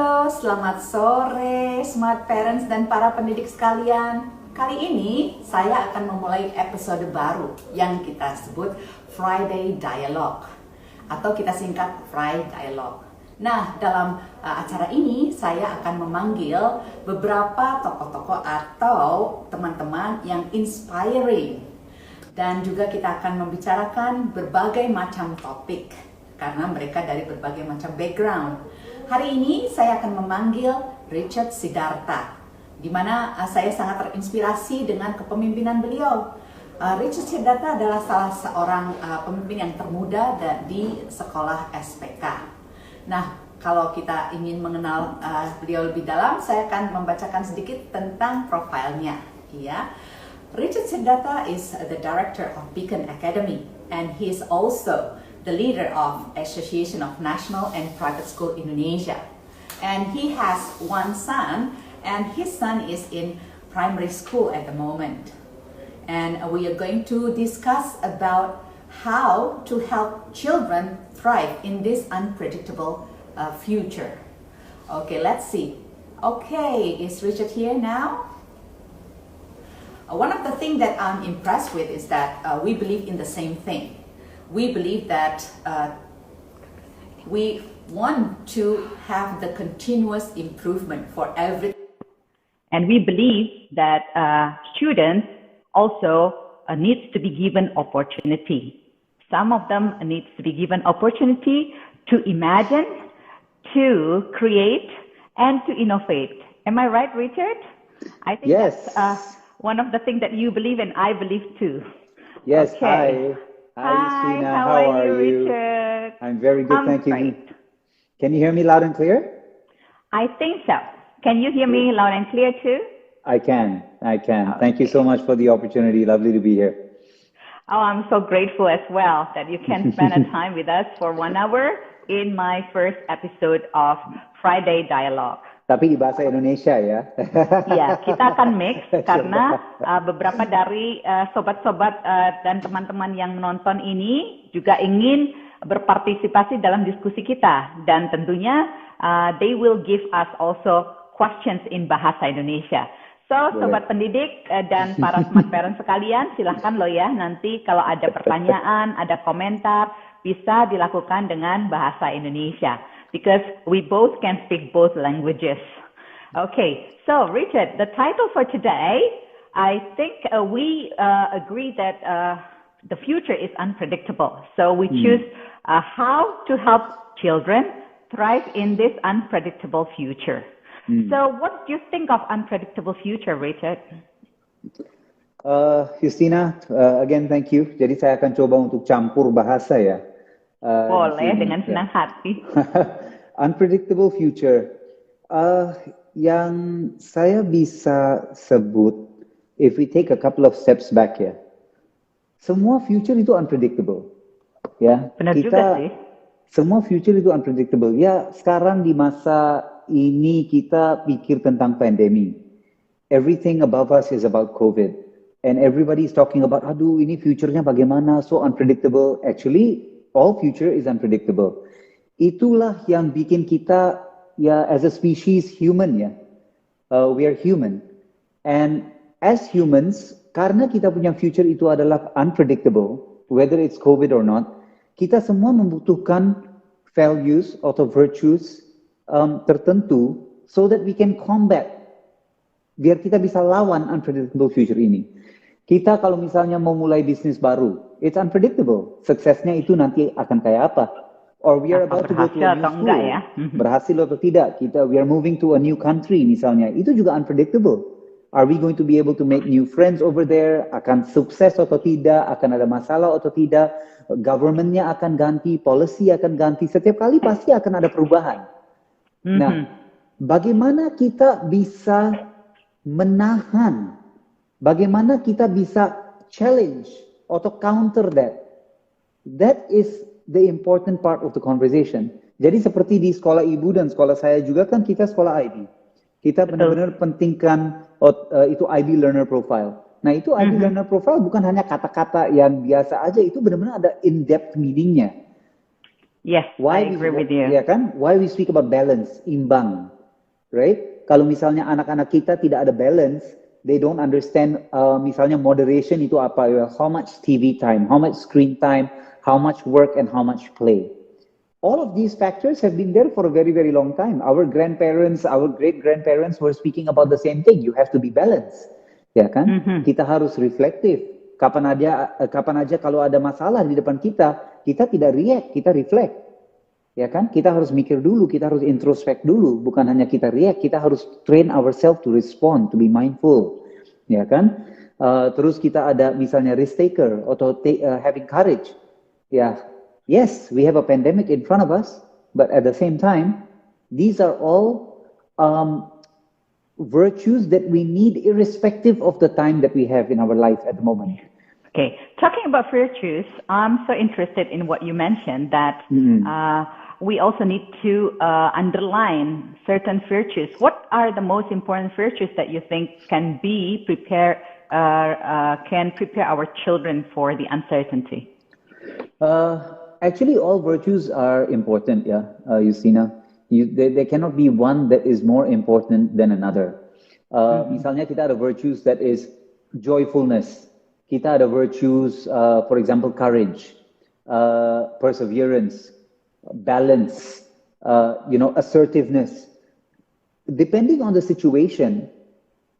Halo, selamat sore Smart Parents dan para pendidik sekalian. Kali ini saya akan memulai episode baru yang kita sebut Friday Dialogue atau kita singkat Fridialogue. Nah, dalam acara ini saya akan memanggil beberapa tokoh-tokoh atau teman-teman yang inspiring. Dan juga kita akan membicarakan berbagai macam topik karena mereka dari berbagai macam background. Hari ini saya akan memanggil Richard Siddhartha, di mana saya sangat terinspirasi dengan kepemimpinan beliau. Richard Siddhartha adalah salah seorang pemimpin yang termuda di sekolah SPK. Nah, kalau kita ingin mengenal beliau lebih dalam, saya akan membacakan sedikit tentang profilnya. Ya, Richard Siddhartha is the director of Beacon Academy, and he is also the leader of Association of National and Private School Indonesia. And he has one son, and his son is in primary school at the moment. And we are going to discuss about how to help children thrive in this unpredictable future. Okay, let's see. Okay, is Richard here now? One of the things that I'm impressed with is that we believe in the same thing. We believe that we want to have the continuous improvement for every. And we believe that students also needs to be given opportunity. Some of them needs to be given opportunity to imagine, to create, and to innovate. Am I right, Richard? I think Yes. that's one of the things that you believe and I believe too. Yes, Okay. Hi, Justina. How are you, Richard? I'm very good, thank you. Great. Can you hear me loud and clear? I think so. Can you hear me loud and clear too? I can. Okay. Thank you so much for the opportunity. Lovely to be here. Oh, I'm so grateful as well that you can spend a time with us for 1 hour in my first episode of Friday Dialogue. Tapi di bahasa Indonesia ya. Iya, kita akan mix karena beberapa dari sobat-sobat dan teman-teman yang menonton ini juga ingin berpartisipasi dalam diskusi kita dan tentunya they will give us also questions in bahasa Indonesia. So, sobat pendidik dan para smart parents sekalian, silahkan loh ya nanti kalau ada pertanyaan, ada komentar bisa dilakukan dengan bahasa Indonesia. Because we both can speak both languages. Okay, so Richard, the title for today, I think we agree that the future is unpredictable. So we choose how to help children thrive in this unpredictable future. So what do you think of unpredictable future, Richard? Justina, again thank you. Jadi saya akan coba untuk campur bahasa ya. Boleh, dengan senang hati. Unpredictable future. Yang saya bisa sebut, if we take a couple of steps back ya, semua future itu unpredictable. Ya, Benar juga sih. Semua future itu unpredictable. Ya, sekarang di masa ini kita pikir tentang pandemi. Everything above us is about COVID. And everybody is talking about, aduh ini future-nya bagaimana, so unpredictable. Actually, all future is unpredictable. Itulah yang bikin kita, ya, as a species human ya. We are human. And as humans, karena kita punya future itu adalah unpredictable, whether it's COVID or not, kita semua membutuhkan values atau virtues tertentu so that we can combat, biar kita bisa lawan unpredictable future ini. Kita kalau misalnya mau mulai bisnis baru, it's unpredictable. Suksesnya itu nanti akan kayak apa? Or we are about to go to a new school. Ya? Berhasil atau tidak? We are moving to a new country misalnya. Itu juga unpredictable. Are we going to be able to make new friends over there? Akan sukses atau tidak? Akan ada masalah atau tidak? Government-nya akan ganti, policy akan ganti. Setiap kali pasti akan ada perubahan. Nah, bagaimana kita bisa menahan? Bagaimana kita bisa challenge atau counter that? That is the important part of the conversation. Jadi seperti di sekolah ibu dan sekolah saya juga kan kita sekolah IB. Kita benar-benar pentingkan itu IB learner profile. Nah itu IB learner profile bukan hanya kata-kata yang biasa aja, itu benar-benar ada in-depth meaning-nya. Yes, I agree with you. Ya kan? Why we speak about balance, imbang. right? Kalau misalnya anak-anak kita tidak ada balance, they don't understand misalnya moderation itu apa, ya, how much TV time, how much screen time, how much work and how much play. All of these factors have been there for a very, very long time. Our grandparents, our great-grandparents were speaking about the same thing. You have to be balanced, ya kan? Kita harus reflektif. Kapan aja kalau ada masalah di depan kita tidak react, kita reflect. Ya kan? Kita harus mikir dulu, kita harus introspect dulu, bukan hanya kita react, kita harus train ourselves to respond, to be mindful. Ya kan? Terus kita ada misalnya risk taker atau having courage. Ya, yes, we have a pandemic in front of us, but at the same time, these are all virtues that we need irrespective of the time that we have in our life at the moment. Okay, talking about virtues, I'm so interested in what you mentioned that we also need to underline certain virtues. What are the most important virtues that you think can prepare our children for the uncertainty? Actually, all virtues are important, yeah, Justina. There cannot be one that is more important than another. Misalnya kita ada virtues that is joyfulness. Kita ada virtues, for example, courage, perseverance, balance, assertiveness. Depending on the situation,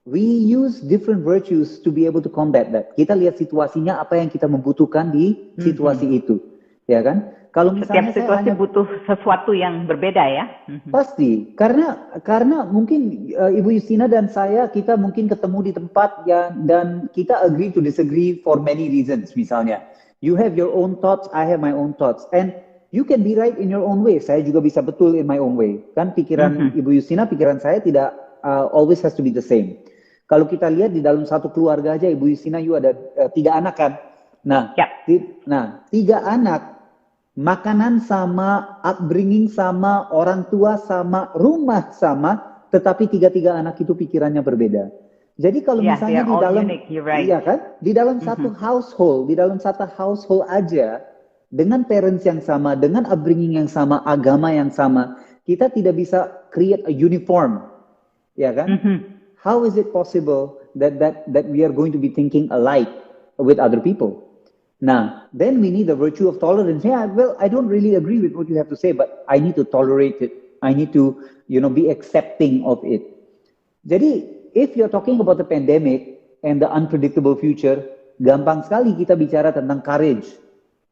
we use different virtues to be able to combat that. Kita lihat situasinya apa yang kita membutuhkan di situasi itu, ya kan? Kalau misalnya setiap situasi butuh sesuatu yang berbeda ya. Pasti, karena mungkin Ibu Justina dan saya kita mungkin ketemu di tempat dan kita agree to disagree for many reasons. Misalnya, you have your own thoughts, I have my own thoughts, and you can be right in your own way. Saya juga bisa betul in my own way. Kan pikiran Ibu Justina, pikiran saya tidak always has to be the same. Kalau kita lihat di dalam satu keluarga aja, Ibu Justina, you ada 3 anak kan? Nah, 3 anak. Makanan sama, upbringing sama, orang tua sama, rumah sama, tetapi 3 anak itu pikirannya berbeda. Jadi kalau misalnya di dalam, iya kan, di dalam satu household, aja, dengan parents yang sama, dengan upbringing yang sama, agama yang sama, kita tidak bisa create a uniform, ya kan? How is it possible that we are going to be thinking alike with other people? Nah, then we need the virtue of tolerance. Yeah, well, I don't really agree with what you have to say, but I need to tolerate it. I need to, be accepting of it. Jadi, if you're talking about the pandemic and the unpredictable future, gampang sekali kita bicara tentang courage,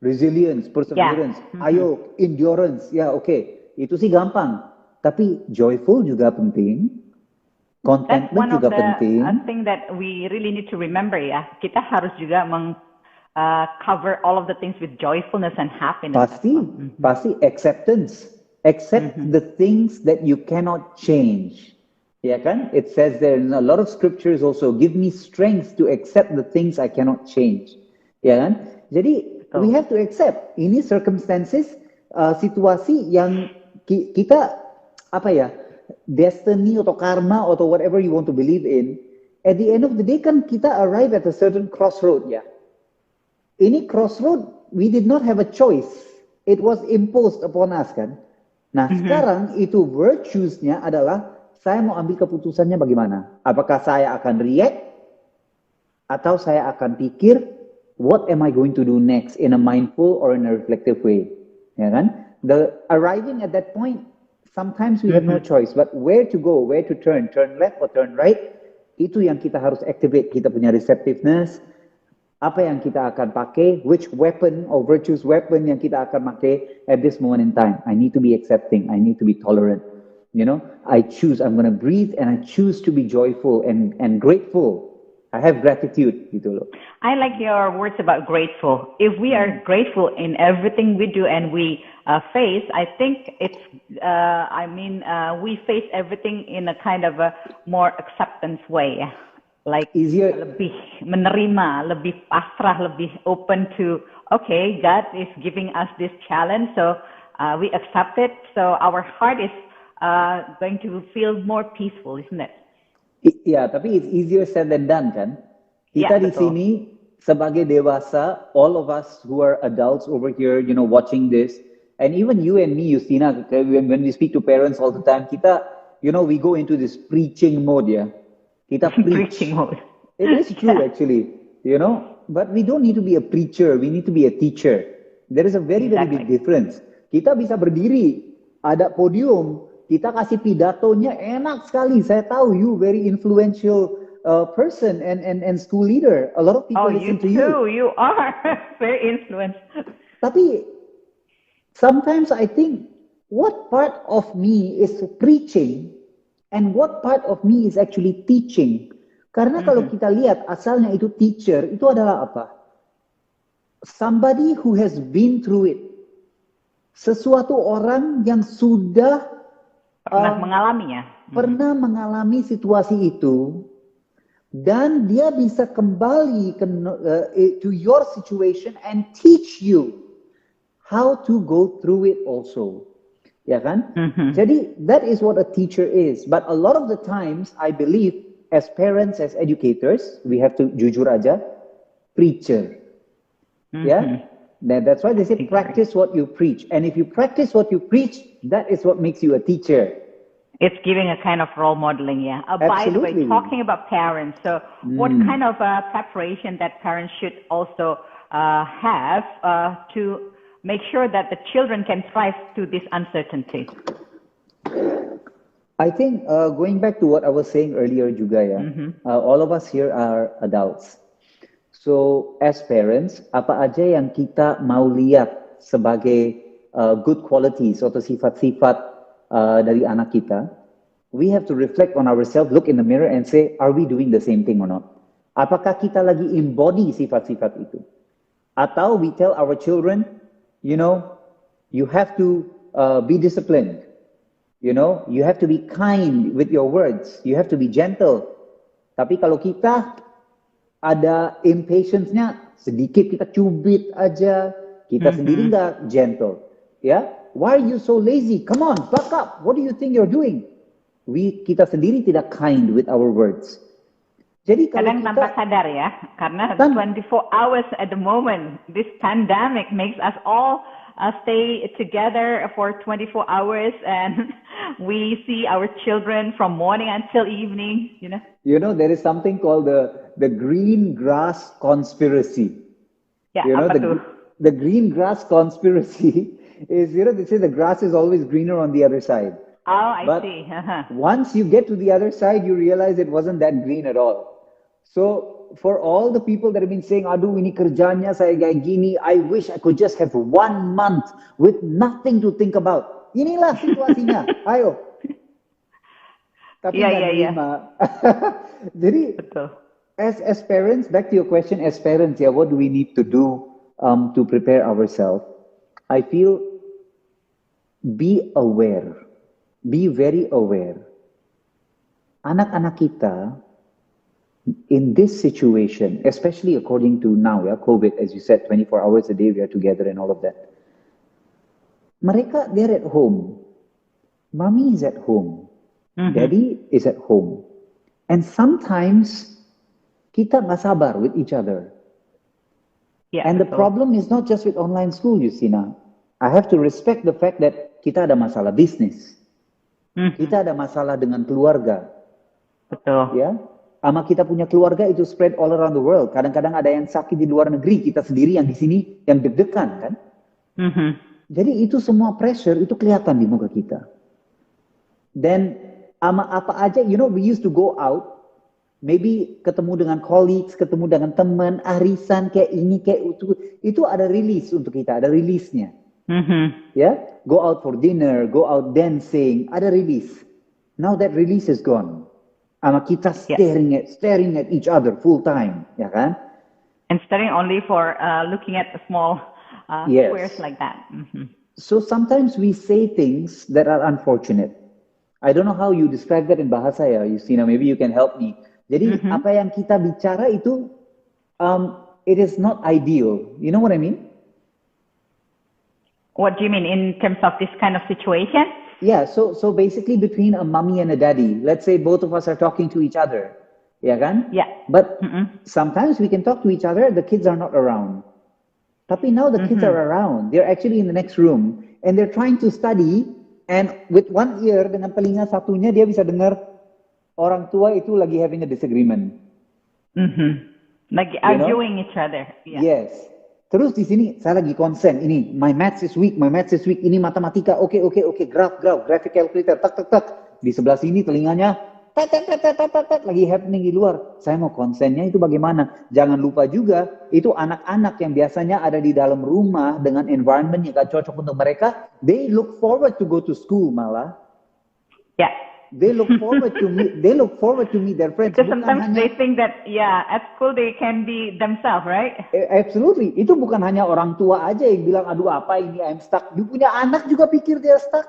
resilience, perseverance, ayo, endurance. Ya, okay. Itu sih gampang. Tapi joyful juga penting. Contentment juga penting. That's one of the thing that we really need to remember ya. Kita harus juga cover all of the things with joyfulness and happiness. Pasti acceptance. Accept the things that you cannot change. Ya kan? It says there in a lot of scriptures also, give me strength to accept the things I cannot change. Ya kan? Jadi we have to accept ini circumstances, situasi yang kita destiny atau karma atau whatever you want to believe in. At the end of the day kan kita arrive at a certain crossroad ya. Ini crossroad, we did not have a choice. It was imposed upon us kan. Nah sekarang itu virtues-nya adalah saya mau ambil keputusannya bagaimana. Apakah saya akan react atau saya akan pikir what am I going to do next in a mindful or in a reflective way. Ya kan? The arriving at that point, sometimes we have no choice. But where to go, where to turn left or turn right, itu yang kita harus activate. Kita punya receptiveness. Apa yang kita akan pakai, which weapon or virtuous weapon yang kita akan pakai at this moment in time. I need to be accepting, I need to be tolerant. I choose, I'm going to breathe and I choose to be joyful and grateful. I have gratitude gitu loh. I like your words about grateful. If we are grateful in everything we do and we face, I think it's, we face everything in a kind of a more acceptance way. Like easier, lebih menerima, lebih pasrah, lebih open to, okay, God is giving us this challenge, so we accept it. So our heart is going to feel more peaceful, isn't it? Ya, tapi it's easier said than done kan. Kita di sini sebagai dewasa, all of us who are adults over here, watching this, and even you and me, Justina, when we speak to parents all the time, kita we go into this preaching mode, yeah. Kita preach. Preaching mode. It is true, actually, but we don't need to be a preacher. We need to be a teacher. There is a very, very big difference. Kita bisa berdiri, ada podium, kita kasih pidatonya enak sekali. Saya tahu you very influential person and school leader. A lot of people listen to you. Oh, you are very influential. Tapi sometimes I think, what part of me is preaching and what part of me is actually teaching? Karena kalau kita lihat asalnya itu teacher, itu adalah apa? Somebody who has been through it. Sesuatu orang yang sudah pernah mengalaminya. Pernah mengalami situasi itu dan dia bisa kembali to your situation and teach you how to go through it also. Ya kan? Jadi that is what a teacher is. But a lot of the times I believe as parents, as educators, we have to jujur aja, preacher. Yeah? That's why they say practice what you preach. And if you practice what you preach, that is what makes you a teacher. It's giving a kind of role modeling, yeah. By the way, talking about parents, so what kind of preparation that parents should also have to make sure that the children can thrive to this uncertainty? I think going back to what I was saying earlier juga ya, all of us here are adults. So as parents, apa aja yang kita mau lihat sebagai good qualities atau sifat-sifat dari anak kita, we have to reflect on ourselves, look in the mirror and say, are we doing the same thing or not? Apakah kita lagi embody sifat-sifat itu? Atau we tell our children, you have to be disciplined. You have to be kind with your words. You have to be gentle. Tapi kalau kita ada impatience-nya, sedikit kita cubit aja, kita sendiri nggak gentle. Ya, why are you so lazy? Come on, buck up. What do you think you're doing? Kita sendiri tidak kind with our words. Jadi kadang tanpa sadar ya, karena 24 hours at the moment, this pandemic makes us all stay together for 24 hours and we see our children from morning until evening, there is something called the green grass conspiracy. Yeah, the green grass conspiracy is, they say the grass is always greener on the other side. Oh, I but see. Once you get to the other side, you realize it wasn't that green at all. So for all the people that have been saying, aduh ini kerjanya saya kayak gini, I wish I could just have 1 month with nothing to think about. Inilah situasinya, ayo. Tapi nggak terima. Jadi, betul. As parents, back to your question, as parents, what do we need to do to prepare ourselves? I feel, be aware. Be very aware. Anak-anak kita, in this situation, especially according to now, COVID, as you said, 24 hours a day we are together and all of that. Mereka, they're at home. Mommy is at home. Daddy is at home. And sometimes, kita nggak sabar with each other. Yeah, and the problem is not just with online school, Yusina. I have to respect the fact that kita ada masalah bisnis. Kita ada masalah dengan keluarga. Betul. Ya, sama kita punya keluarga itu spread all around the world. Kadang-kadang ada yang sakit di luar negeri, kita sendiri yang di sini yang deg-degan kan. Jadi itu semua pressure itu kelihatan di muka kita. Dan sama apa aja, we used to go out, maybe ketemu dengan colleagues, ketemu dengan teman, arisan kayak ini kayak itu ada release untuk kita, ada release-nya. Ya, go out for dinner, go out dancing, ada release. Now that release is gone. Sama kita staring at each other full time, ya kan? And staring only for looking at the small squares like that. So sometimes we say things that are unfortunate. I don't know how you describe that in bahasa ya, Yusina. Maybe you can help me. Jadi apa yang kita bicara itu, it is not ideal. You know what I mean? What do you mean in terms of this kind of situation? Yeah, so basically between a mommy and a daddy, let's say both of us are talking to each other, ya kan? Yeah. But sometimes we can talk to each other, the kids are not around. Tapi now the kids are around, they're actually in the next room, and they're trying to study, And with one ear, dengan telinga satunya dia bisa dengar orang tua itu lagi having a disagreement. Like arguing each other. Yeah. Yes. Terus di sini saya lagi konsen, ini my maths is weak, ini matematika, oke, graphic calculator, tak. Di sebelah sini telinganya, tet, lagi happening di luar. Saya mau konsennya itu bagaimana? Jangan lupa juga, itu anak-anak yang biasanya ada di dalam rumah dengan environment yang gak cocok untuk mereka, they look forward to go to school malah. Yeah. They look forward to meet their friends. Because sometimes they think that, at school they can be themselves, right? Absolutely. Itu bukan hanya orang tua aja yang bilang, aduh apa ini, I'm stuck. You punya anak juga pikir dia stuck.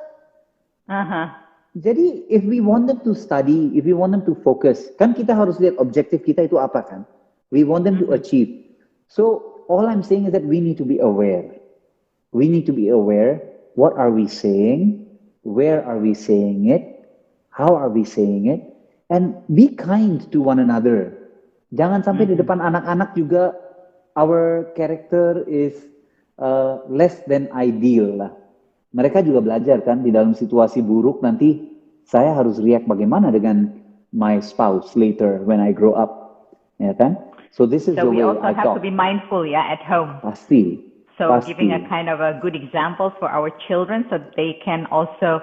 Jadi, if we want them to study, if we want them to focus, kan kita harus lihat objektif kita itu apa kan? We want them to achieve. So, all I'm saying is that we need to be aware. We need to be aware, what are we saying? Where are we saying it? How are we saying it? And be kind to one another. Jangan sampai di depan anak-anak juga our character is less than ideal lah. Mereka juga belajar kan di dalam situasi buruk nanti saya harus react bagaimana dengan my spouse later when I grow up. Ya kan? So this is the way I talk. So we also have to be mindful at home. Pasti. Giving a kind of a good example for our children so they can also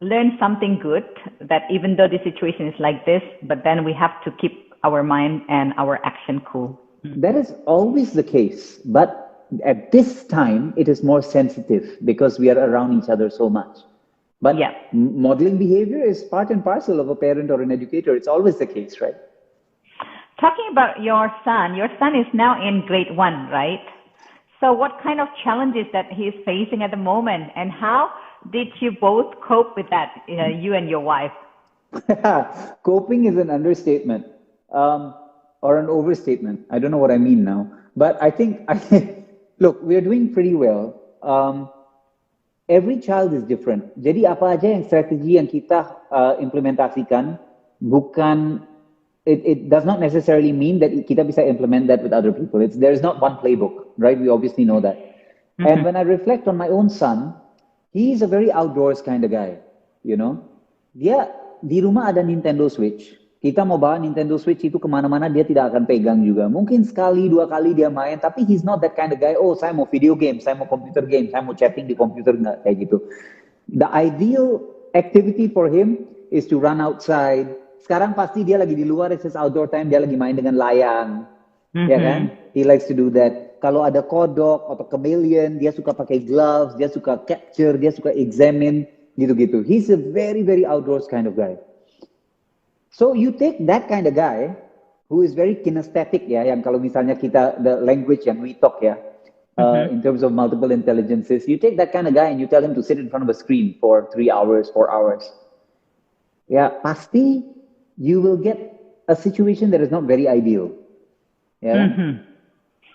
learn something good, that even though the situation is like this, but then we have to keep our mind and our action cool. That is always the case, but at this time, it is more sensitive because we are around each other so much. But modeling behavior is part and parcel of a parent or an educator. It's always the case, right? Talking about your son is now in grade 1, right? So what kind of challenges that he is facing at the moment, and how did you both cope with that, you and your wife? Coping is an understatement, or an overstatement. I don't know what I mean now. But I think, look, we are doing pretty well. Every child is different. Jadi apa aja yang strategi yang kita implementasikan, bukan, it does not necessarily mean that kita bisa implement that with other people. There is not one playbook, right? We obviously know that. And when I reflect on my own son, he's a very outdoors kind of guy, you know. Dia di rumah ada Nintendo Switch. Kita mau bawa Nintendo Switch itu kemana-mana dia tidak akan pegang juga. Mungkin sekali, 2 kali dia main, tapi he's not that kind of guy. Oh, saya mau video game, saya mau computer game, saya mau chatting di komputer, nggak kayak gitu. The ideal activity for him is to run outside. Sekarang pasti dia lagi di luar, it's his outdoor time, dia lagi main dengan layang, ya kan? He likes to do that. Kalau ada kodok atau chameleon, dia suka pakai gloves, dia suka capture, dia suka examine, gitu-gitu. He's a very, very outdoors kind of guy. So you take that kind of guy, who is very kinesthetic ya, yang kalau misalnya kita, the language yang we talk ya, in terms of multiple intelligences, you take that kind of guy and you tell him to sit in front of a screen for 3 hours, 4 hours. Ya, pasti you will get a situation that is not very ideal. Ya.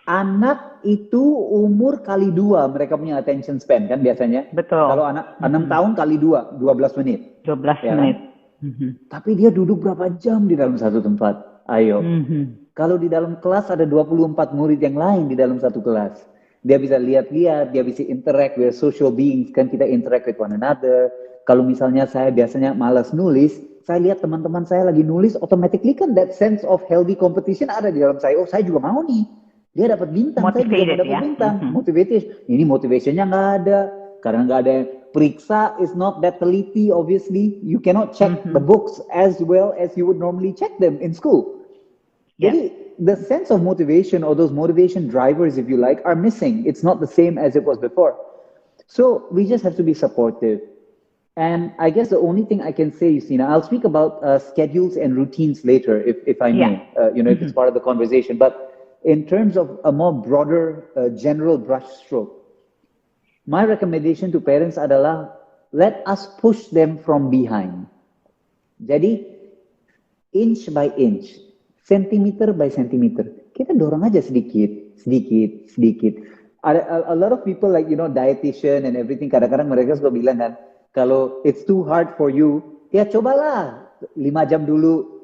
Anak itu umur kali 2 mereka punya attention span kan biasanya. Betul. Kalau anak 6 tahun kali 2, 12 menit. 12 ya menit. Kan? Tapi dia duduk berapa jam di dalam satu tempat? Ayo. Kalau di dalam kelas ada 24 murid yang lain di dalam satu kelas. Dia bisa lihat-lihat, dia bisa interact, we are social beings, kan kita interact with one another. Kalau misalnya saya biasanya malas nulis, saya lihat teman-teman saya lagi nulis, automatically kan that sense of healthy competition ada di dalam saya. Oh, saya juga mau nih. Dia dapat bintang, motivated, saya juga mau dapat bintang. Motivated. Ini motivationnya nggak ada. Karena nggak ada periksa is not that teliti, obviously. You cannot check the books as well as you would normally check them in school. Jadi, the sense of motivation or those motivation drivers, if you like, are missing. It's not the same as it was before. So, we just have to be supportive. And I guess the only thing I can say, Yusina, I'll speak about schedules and routines later, if I may, if it's part of the conversation. But in terms of a more broader general brush stroke, my recommendation to parents adalah let us push them from behind. Jadi, inch by inch, centimeter by centimeter, kita dorong aja sedikit. A lot of people like, dietitian and everything, kadang-kadang mereka suka bilang kan, kalau it's too hard for you, ya cobalah 5 jam dulu.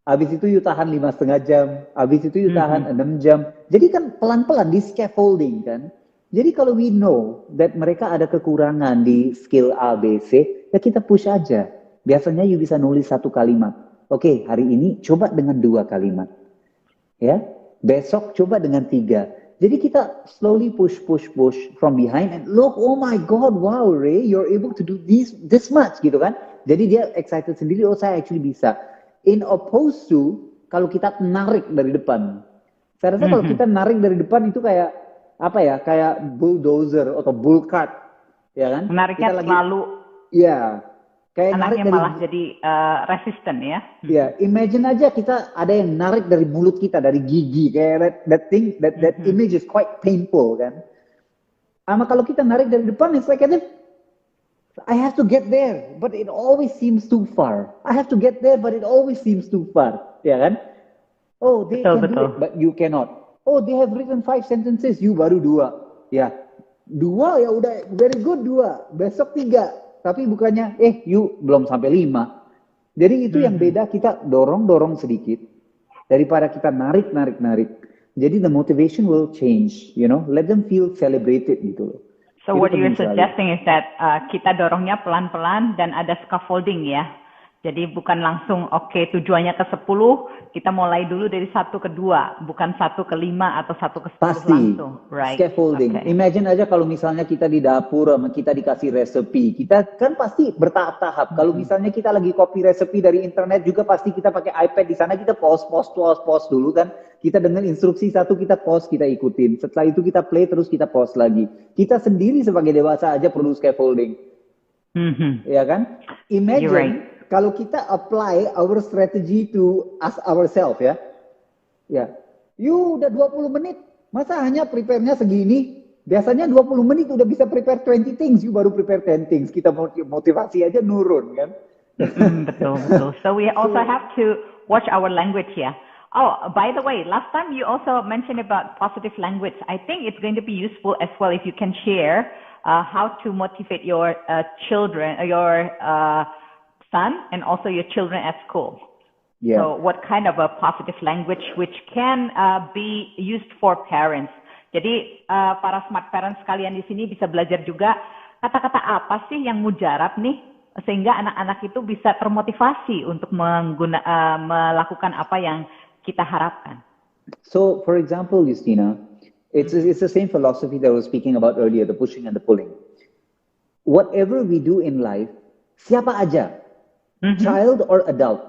Habis itu you tahan 5,5 jam. Habis itu you tahan 6 jam. Jadi kan pelan-pelan di scaffolding kan. Jadi kalau we know that mereka ada kekurangan di skill A, B, C, ya kita push aja. Biasanya you bisa nulis 1 kalimat. Oke, hari ini coba dengan 2 kalimat. Ya, besok coba dengan 3. Jadi kita slowly push from behind and look, oh my God, wow Ray, you're able to do this much gitu kan. Jadi dia excited sendiri, oh saya actually bisa. In opposed to, kalau kita narik dari depan. Saya rasa kalau kita narik dari depan itu kayak, apa ya, kayak bulldozer atau bull cart, ya kan? Menariknya kita terlalu, ya, kayak narik anaknya dari, malah jadi resisten ya. ya, imagine aja kita ada yang narik dari mulut kita, dari gigi, kayak that thing, that image is quite painful kan. Sama kalau kita narik dari depan, it's like as if I have to get there, but it always seems too far. I have to get there, but it always seems too far, ya kan? Oh, they can do it, but you cannot. Oh, they have written 5 sentences, you baru 2. Ya, 2 ya udah very good 2. Besok 3. Tapi bukannya, you belum sampai 5. Jadi itu yang beda, kita dorong sedikit daripada kita narik. Jadi the motivation will change, you know. Let them feel celebrated gitu loh. So what you're suggesting is that kita dorongnya pelan-pelan dan ada scaffolding ya. Jadi bukan langsung tujuannya ke 10, kita mulai dulu dari 1 ke 2, bukan 1 ke 5 atau 1 ke 10 pasti langsung. Right. Scaffolding. Okay. Imagine aja kalau misalnya kita di dapur, kita dikasih resepi, kita kan pasti bertahap-tahap. Kalau misalnya kita lagi copy resepi dari internet juga pasti kita pakai iPad di sana, kita pause dulu kan. Kita dengan instruksi 1 kita pause, kita ikutin. Setelah itu kita play terus kita pause lagi. Kita sendiri sebagai dewasa aja perlu scaffolding. Ya kan? Imagine kalau kita apply our strategy to us ourselves ya. Ya. You udah 20 menit, masa hanya prepare-nya segini? Biasanya 20 menit udah bisa prepare 20 things, you baru prepare 10 things. Kita motivasi aja nurun kan? Betul. So we also have to watch our language ya. Oh, by the way, last time you also mentioned about positive language. I think it's going to be useful as well if you can share how to motivate your children, your son, and also your children at school. Yeah. So what kind of a positive language which can be used for parents? Jadi para smart parents kalian di sini bisa belajar juga kata-kata apa sih yang mujarab nih sehingga anak-anak itu bisa termotivasi untuk melakukan apa yang kita harapkan. So, for example, Justina, it's the same philosophy that I was speaking about earlier, the pushing and the pulling. Whatever we do in life, siapa aja, child or adult,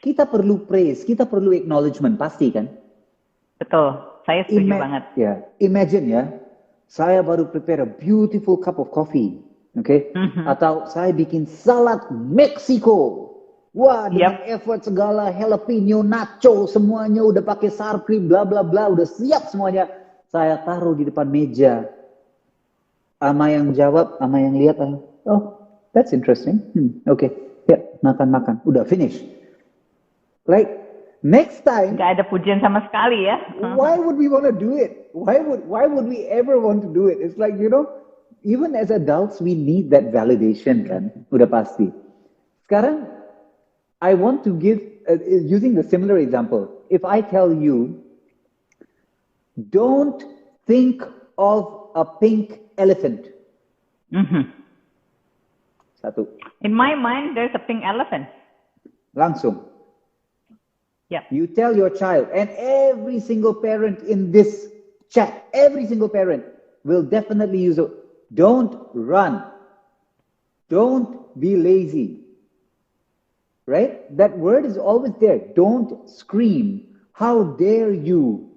kita perlu praise, kita perlu acknowledgement, pasti kan? Betul, saya setuju banget. Yeah. Imagine ya, saya baru prepare a beautiful cup of coffee, okay? Atau saya bikin salad Meksiko. Wah, dengan effort segala, jalapeno, nacho, semuanya udah pakai sour cream, bla bla bla, udah siap semuanya. Saya taruh di depan meja. Ama yang jawab, ama yang lihat, oh, that's interesting. Okay, ya, makan. Udah finish. Like, next time. Gak ada pujian sama sekali ya. Why would we want to do it? Why would we ever want to do it? It's like, you know, even as adults, we need that validation kan. Udah pasti. Sekarang, I want to give, using the similar example, if I tell you, don't think of a pink elephant. Satu. In my mind, there's a pink elephant. Langsung. Yep. You tell your child, and every single parent in this chat, every single parent will definitely use it. Don't run. Don't be lazy. Right? That word is always there. Don't scream. How dare you?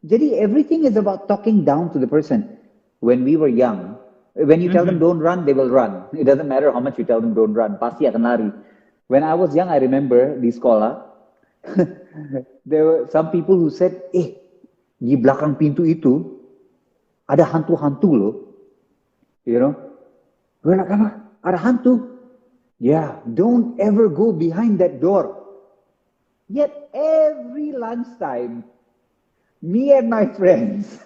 Jadi everything is about talking down to the person. When we were young, when you tell them don't run, they will run. It doesn't matter how much you tell them don't run. Pasti akan lari. When I was young, I remember di sekolah, there were some people who said, di belakang pintu itu ada hantu-hantu loh. You know? We're like, apa? Ada hantu? Yeah, don't ever go behind that door. Yet every lunchtime, me and my friends,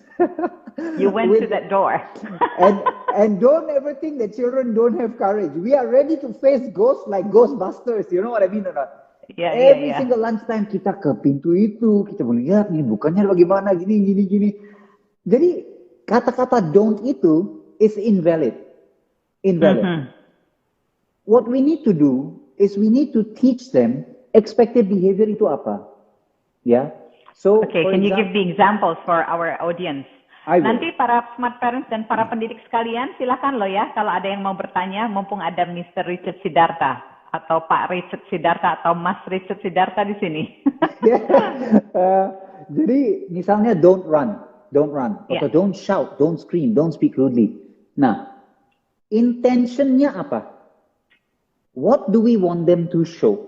you went to that door. and don't ever think that children don't have courage. We are ready to face ghosts like Ghostbusters. You know what I mean or not? Yeah, every single lunchtime kita ke pintu itu, kita melihat ini bukannya bagaimana gini. Jadi kata-kata don't itu is invalid. What we need to do is we need to teach them expected behavior itu apa. Ya. So, Okay, can you give the examples for our audience? Nanti para smart parents dan para pendidik sekalian, silakan loh ya, kalau ada yang mau bertanya, mumpung ada Mr. Richard Sidarta atau Pak Richard Sidarta atau Mas Richard Sidarta di sini. Jadi misalnya don't run, atau don't shout, don't scream, don't speak rudely. Nah, intentionnya apa? What do we want them to show?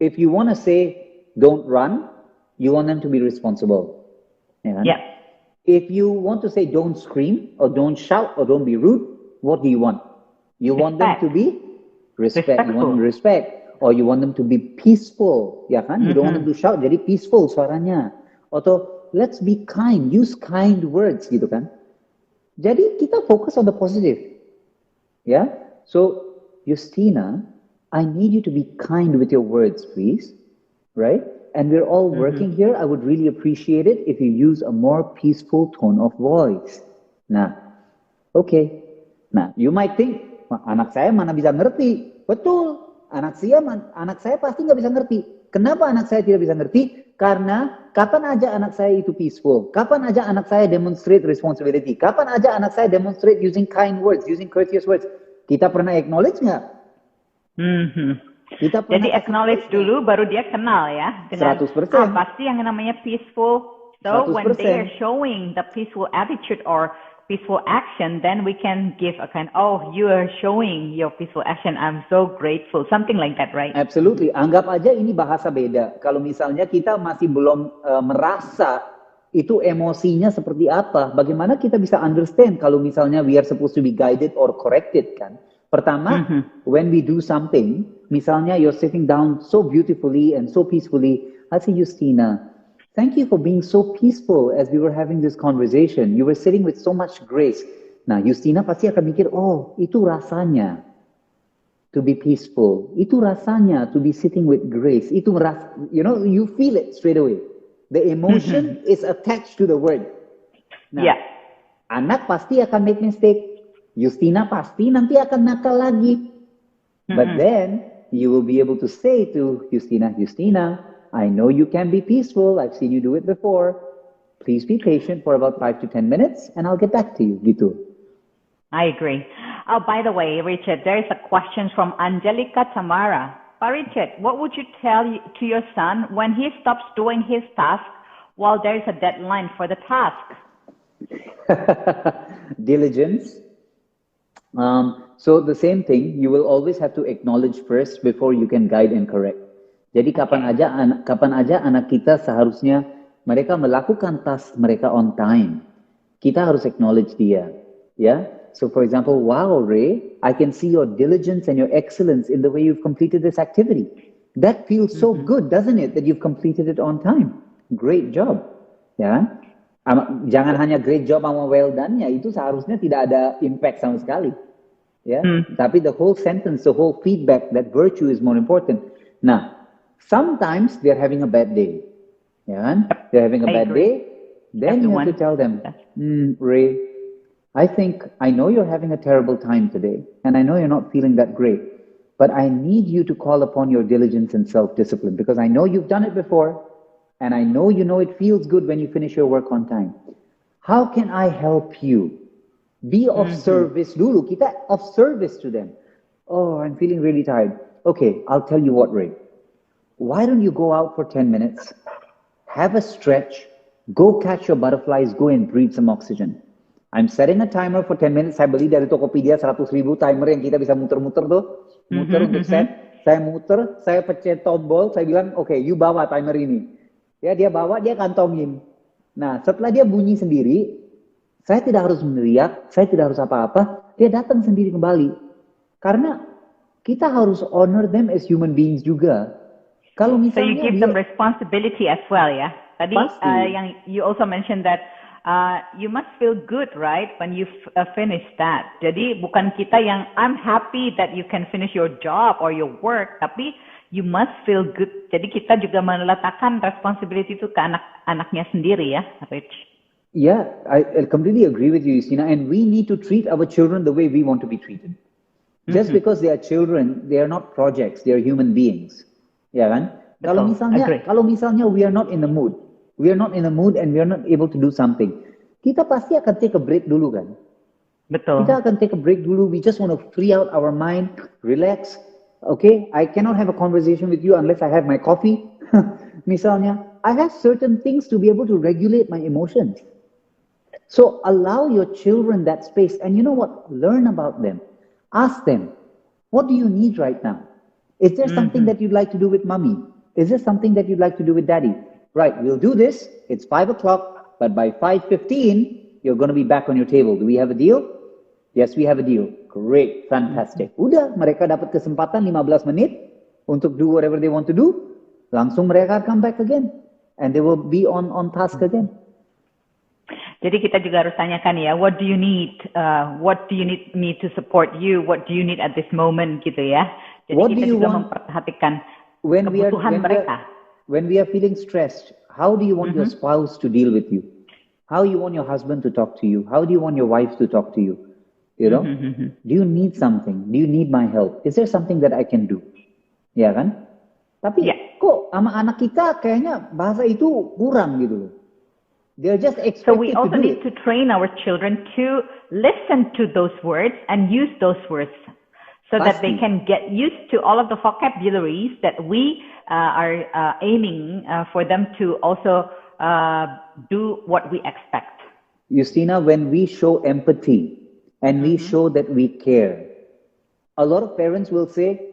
If you want to say don't run, you want them to be responsible. Ya kan? Yeah. If you want to say don't scream or don't shout or don't be rude, what do you want? You want them to be respect. You want them to respect, or you want them to be peaceful, ya kan? You don't want them to shout, jadi peaceful suaranya. Atau let's be kind, use kind words gitu kan? Jadi kita fokus on the positive, ya. So Justina, I need you to be kind with your words, please, right? And we're all working here. I would really appreciate it if you use a more peaceful tone of voice. Nah, okay. Nah, you might think, anak saya mana bisa ngerti? Betul, anak saya pasti nggak bisa ngerti. Kenapa anak saya tidak bisa ngerti? Karena kapan aja anak saya itu peaceful? Kapan aja anak saya demonstrate responsibility? Kapan aja anak saya demonstrate using kind words, using courteous words? Kita pernah acknowledge nggak? Jadi acknowledge dulu baru dia kenal ya dengan 100%. pasti yang namanya peaceful. So 100%. When they are showing the peaceful attitude or peaceful action, then we can give a kind, oh, you are showing your peaceful action, I'm so grateful, something like that, right? Absolutely. Anggap aja ini bahasa beda. Kalau misalnya kita masih belum merasa itu emosinya seperti apa, bagaimana kita bisa understand kalau misalnya we are supposed to be guided or corrected kan? Pertama, when we do something, misalnya you're sitting down so beautifully and so peacefully, I say, Justina, thank you for being so peaceful as we were having this conversation. You were sitting with so much grace. Nah, Justina pasti akan mikir, oh, itu rasanya to be peaceful. Itu rasanya to be sitting with grace. Itu you feel it straight away. The emotion is attached to the word. Nah, anak pasti akan make mistake. Justina pasti nanti akan nakal lagi. But then, you will be able to say to Justina, I know you can be peaceful. I've seen you do it before. Please be patient for about 5 to 10 minutes and I'll get back to you. Gitu. I agree. Oh, by the way, Richard, there is a question from Angelica Tamara. Pak Richard, what would you tell to your son when he stops doing his task while there is a deadline for the task? Diligence. So the same thing, you will always have to acknowledge first before you can guide and correct. Jadi kapan aja anak kita seharusnya mereka melakukan task mereka on time. Kita harus acknowledge dia, ya. So for example, wow, Ray, I can see your diligence and your excellence in the way you've completed this activity. That feels so good, doesn't it, that you've completed it on time? Great job, ya. Jangan hanya great job sama well done-nya, itu seharusnya tidak ada impact sama sekali. Ya, tapi the whole sentence, the whole feedback, that virtue is more important. Nah, sometimes they're having a bad day. Ya kan? They're having a bad day, then you have to tell them, Ray, I know you're having a terrible time today, and I know you're not feeling that great, but I need you to call upon your diligence and self-discipline, because I know you've done it before, and I know you know it feels good when you finish your work on time. How can I help you? Be of service dulu. Kita of service to them. Oh, I'm feeling really tired. Okay, I'll tell you what, Ray. Why don't you go out for 10 minutes, have a stretch, go catch your butterflies, go and breathe some oxygen. I'm setting a timer for 10 minutes. Saya beli dari Tokopedia 100.000 timer yang kita bisa muter-muter tuh. Muter untuk set. Saya muter, saya pencet tombol, saya bilang, okay, you bawa timer ini. Ya, dia bawa, dia kantongin. Nah, setelah dia bunyi sendiri, saya tidak harus meneriak, saya tidak harus apa-apa, dia datang sendiri kembali. Karena kita harus honor them as human beings juga. Kalau misalnya so you give them responsibility as well, ya? Tadi yang you also mentioned that you must feel good, right, when you finish that. Jadi bukan kita yang I'm happy that you can finish your job or your work, tapi you must feel good. Jadi kita juga meletakkan responsibility itu ke anak-anaknya sendiri ya, Rich. Yeah, I completely agree with you, Justina. And we need to treat our children the way we want to be treated. Just because they are children, they are not projects, they are human beings. Ya kan? Kalau Betul, misalnya, agree. kalau misalnya we are not in the mood, we are not in the mood and we are not able to do something, kita pasti akan take a break dulu kan? Betul. Kita akan take a break dulu. We just want to free out our mind, relax. Okay, I cannot have a conversation with you unless I have my coffee. Misalnya, I have certain things to be able to regulate my emotions. So allow your children that space, and you know what? Learn about them. Ask them, what do you need right now? Is there something that you'd like to do with mommy? Is there something that you'd like to do with daddy? Right, we'll do this. It's 5 o'clock, but by 5:15, you're going to be back on your table. Do we have a deal? Yes, we have a deal. Great, fantastic. Udah, mereka dapat kesempatan 15 menit untuk do whatever they want to do. Langsung mereka come back again. And they will be on task again. Jadi kita juga harus tanyakan ya, what do you need? What do you need me to support you? What do you need at this moment gitu ya. Jadi What kita do you juga want memperhatikan when kebutuhan mereka. When we are feeling stressed, how do you want your spouse to deal with you? How you want your husband to talk to you? How do you want your wife to talk to you? You know? Do you need something? Do you need my help? Is there something that I can do? Ya kan? Tapi kok sama anak kita kayaknya bahasa itu kurang gitu loh. They're just expected So we also to do need it. to train our children to listen to those words and use those words so that they Pasti. can get used to all of the vocabularies that we are aiming for them to also do what we expect. Justina, when we show empathy and we show that we care, a lot of parents will say,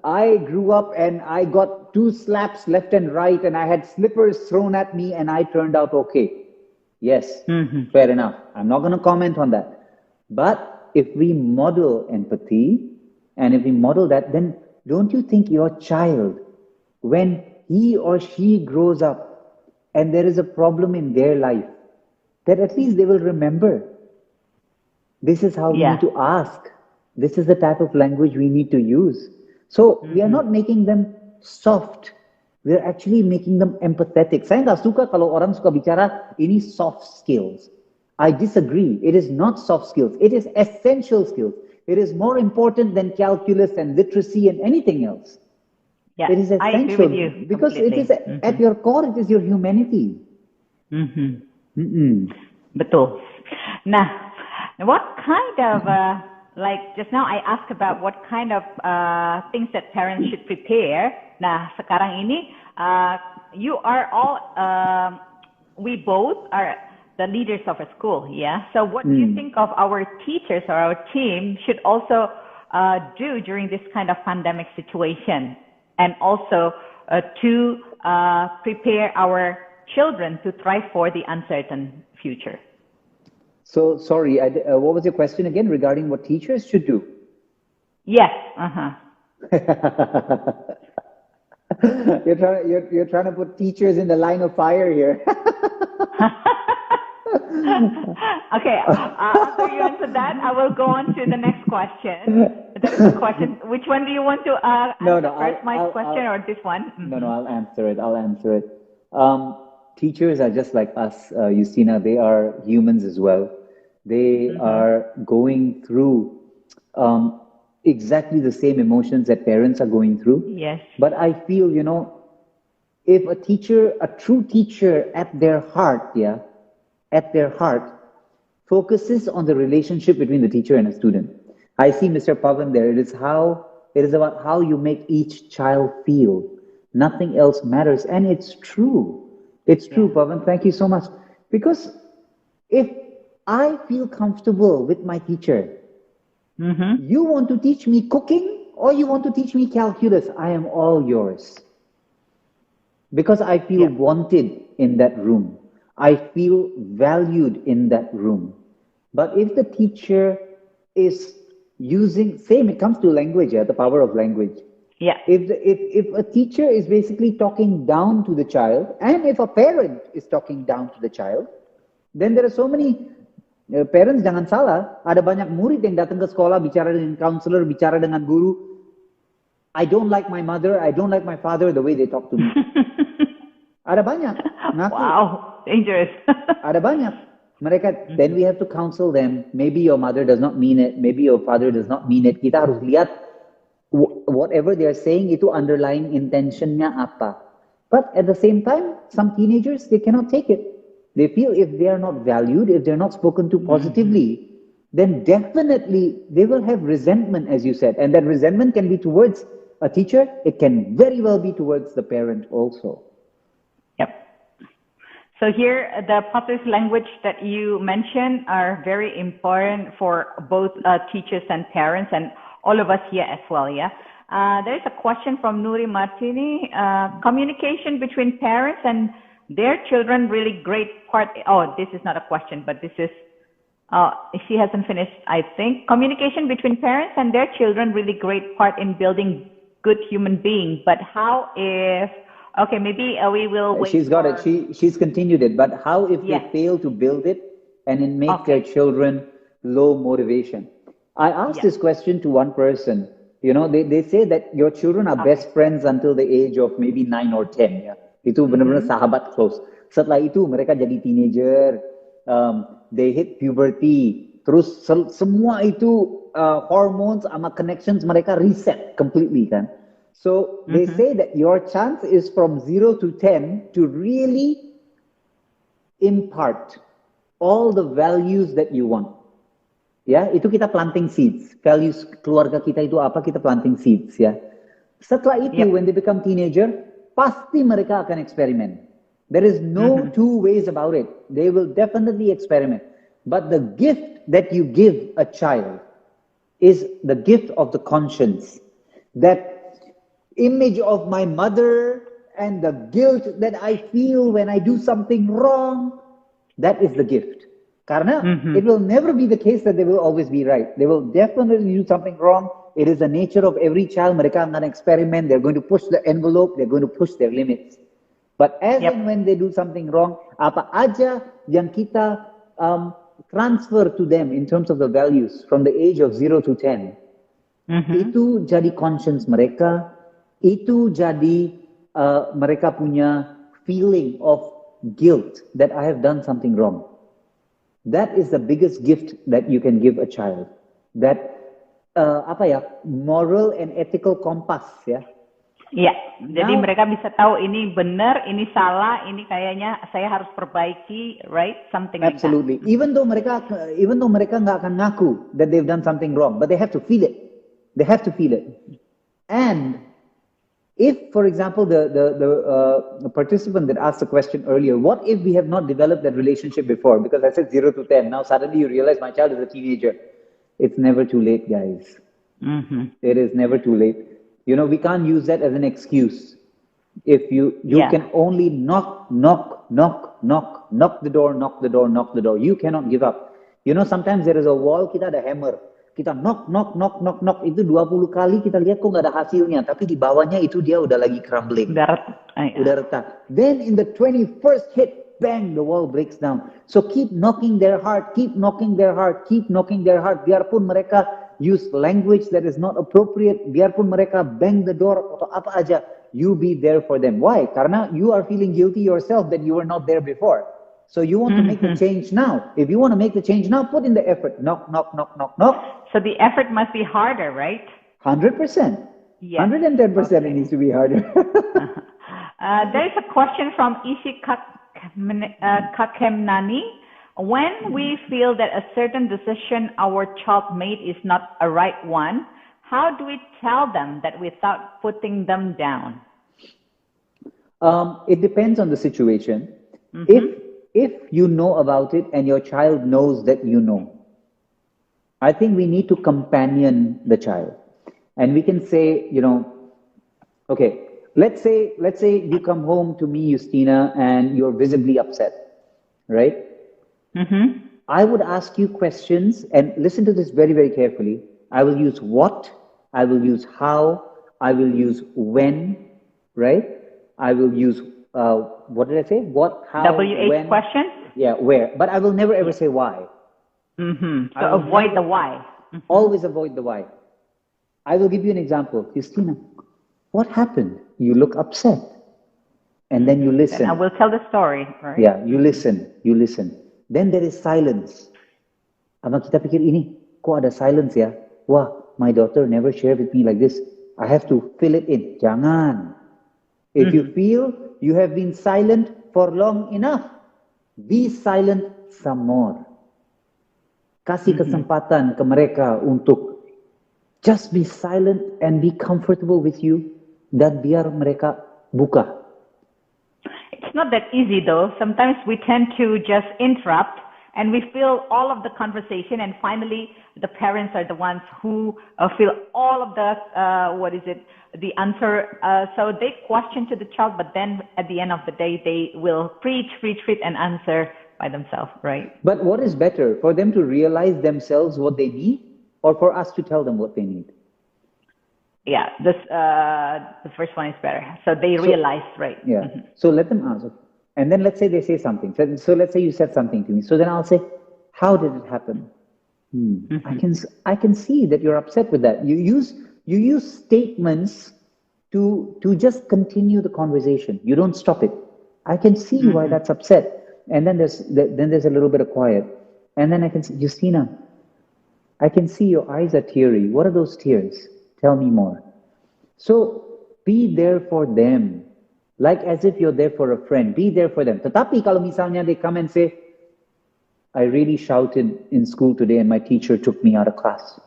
I grew up and I got 2 slaps left and right and I had slippers thrown at me and I turned out okay. Yes, fair enough. I'm not going to comment on that. But if we model empathy and if we model that, then don't you think your child, when he or she grows up and there is a problem in their life, that at least they will remember, this is how we need to ask. This is the type of language we need to use. So we are not making them soft. We are actually making them empathetic. Saya nggak suka kalau orang suka bicara ini soft skills. I disagree. It is not soft skills. It is essential skills. It is more important than calculus and literacy and anything else. Yeah, It is essential I agree with you because it is completely. at your core. It is your humanity. Betul. Nah, what kind of like just now I asked about what kind of things that parents should prepare. Nah, sekarang ini you are all we both are the leaders of a school, yeah. So what do you think of our teachers or our team should also do during this kind of pandemic situation, and also to prepare our children to thrive for the uncertain future? So sorry, what was your question again regarding what teachers should do? Yes. You're trying to put teachers in the line of fire here. Okay. After you answer that, I will go on to the next question. There is a question. Which one do you want to answer first? My question or this one? No, I'll answer it. Teachers are just like us, Justina. They are humans as well. They are going through exactly the same emotions that parents are going through. Yes. But I feel, if a true teacher at their heart, focuses on the relationship between the teacher and a student. I see Mr. Pavan there. It is about how you make each child feel. Nothing else matters. And it's true. It's true, Pavan. Thank you so much. Because if I feel comfortable with my teacher, you want to teach me cooking or you want to teach me calculus, I am all yours. Because I feel wanted in that room. I feel valued in that room. But if the teacher is using, same, it comes to language, the power of language. Yeah. If a teacher is basically talking down to the child, and if a parent is talking down to the child, then there are so many parents, jangan salah, ada banyak murid yang datang ke sekolah bicara dengan counselor, bicara dengan guru. I don't like my mother, I don't like my father the way they talk to me. Ada banyak. Ngaku. Wow. dangerous. Ada banyak. Mereka, then we have to counsel them. Maybe your mother does not mean it. Maybe your father does not mean it. Kita harus lihat whatever they are saying itu underlying intentionnya apa. But at the same time, some teenagers, they cannot take it. They feel if they are not valued, if they're not spoken to positively, then definitely they will have resentment, as you said. And that resentment can be towards a teacher. It can very well be towards the parent also. Yep. So here, the positive language that you mentioned are very important for both teachers and parents and all of us here as well, yeah? There is a question from Nuri Martini. Communication between parents and their children really great part. Oh, this is not a question, but this is, she hasn't finished, I think. Communication between parents and their children really great part in building good human beings. But how if, okay, maybe we will wait. She's got it. She's continued it. But how if they fail to build it and it makes their children low motivation? I asked this question to one person. You know, they say that your children are best friends until the age of maybe 9 or 10. Ya. Itu benar-benar sahabat close. Setelah itu mereka jadi teenager, they hit puberty, terus semua itu hormones sama connections mereka reset completely kan. So they say that your chance is from 0 to 10 to really impart all the values that you want. Ya, itu kita planting seeds. Values keluarga kita itu apa, kita planting seeds ya. Setelah itu, when they become teenager, pasti mereka akan eksperimen. There is no two ways about it. They will definitely experiment. But the gift that you give a child is the gift of the conscience. That image of my mother and the guilt that I feel when I do something wrong, that is the gift. Karena it will never be the case that they will always be right. They will definitely do something wrong. It is the nature of every child. Mereka akan experiment. They're going to push the envelope. They're going to push their limits. But as and when they do something wrong, apa aja yang kita transfer to them in terms of the values from the age of 0 to 10, itu jadi conscience mereka. Itu jadi mereka punya feeling of guilt that I have done something wrong. That is the biggest gift that you can give a child. That moral and ethical compass ya. Iya, jadi mereka bisa tahu ini benar, ini salah, ini kayaknya saya harus perbaiki, right? Something like that. Absolutely. Even though mereka nggak akan ngaku that they've done something wrong, but they have to feel it. They have to feel it. And if, for example, the participant that asked the question earlier, what if we have not developed that relationship before? Because I said 0 to 10. Now suddenly you realize my child is a teenager. It's never too late, guys. It is never too late. You know, we can't use that as an excuse. If you can only knock the door. You cannot give up. You know, sometimes there is a wall, kita ada hammer. Kita knock, itu 20 kali kita lihat kok nggak ada hasilnya. Tapi di bawahnya itu dia udah lagi crumbling. Udah retak. Then in the 21st hit, bang, the wall breaks down. So keep knocking their heart, Biarpun mereka use language that is not appropriate, biarpun mereka bang the door atau apa aja, you be there for them. Why? Karena you are feeling guilty yourself that you were not there before. So you want to make the change now. If you want to make the change now, put in the effort. Knock. So the effort must be harder, right? 100%. Yes. 110% it needs to be harder. There is a question from Ishi Kakemnani. When we feel that a certain decision our child made is not a right one, how do we tell them that without putting them down? It depends on the situation. If you know about it and your child knows that you know, I think we need to companion the child. And we can say, you know, okay, let's say you come home to me, Justina, and you're visibly upset, right? I would ask you questions, and listen to this very, very carefully. I will use what, I will use how, I will use when, right? I will use, what did I say? What, how, WH when. Questions? Yeah, where. But I will never ever say why. So avoid the why. Always avoid the why. I will give you an example. Justina, what happened? You look upset. And then you Then listen. I will tell the story, right? Yeah, you listen. Then there is silence. Abang kita pikir ini, kok ada silence ya? Wah, my daughter never shared with me like this. I have to fill it in. Jangan. If you feel you have been silent for long enough, be silent some more. Kasih kesempatan ke mereka untuk just be silent and be comfortable with you, dan biar mereka buka. It's not that easy though. Sometimes we tend to just interrupt and we feel all of the conversation, and finally the parents are the ones who feel all of the, the answer. So they question to the child, but then at the end of the day, they will preach and answer by themselves, right? But what is better, for them to realize themselves what they need, or for us to tell them what they need? Yeah, the first one is better. So they realize, right? Yeah. So let them answer. And then let's say they say something. So let's say you said something to me. So then I'll say, how did it happen? I can see that you're upset with that. You use statements to just continue the conversation. You don't stop it. I can see why that's upset. And then there's a little bit of quiet. And then I can say, Justina, I can see your eyes are teary. What are those tears? Tell me more. So be there for them. Like as if you're there for a friend. Be there for them. Tetapi kalau misalnya they come and say, I really shouted in school today and my teacher took me out of class.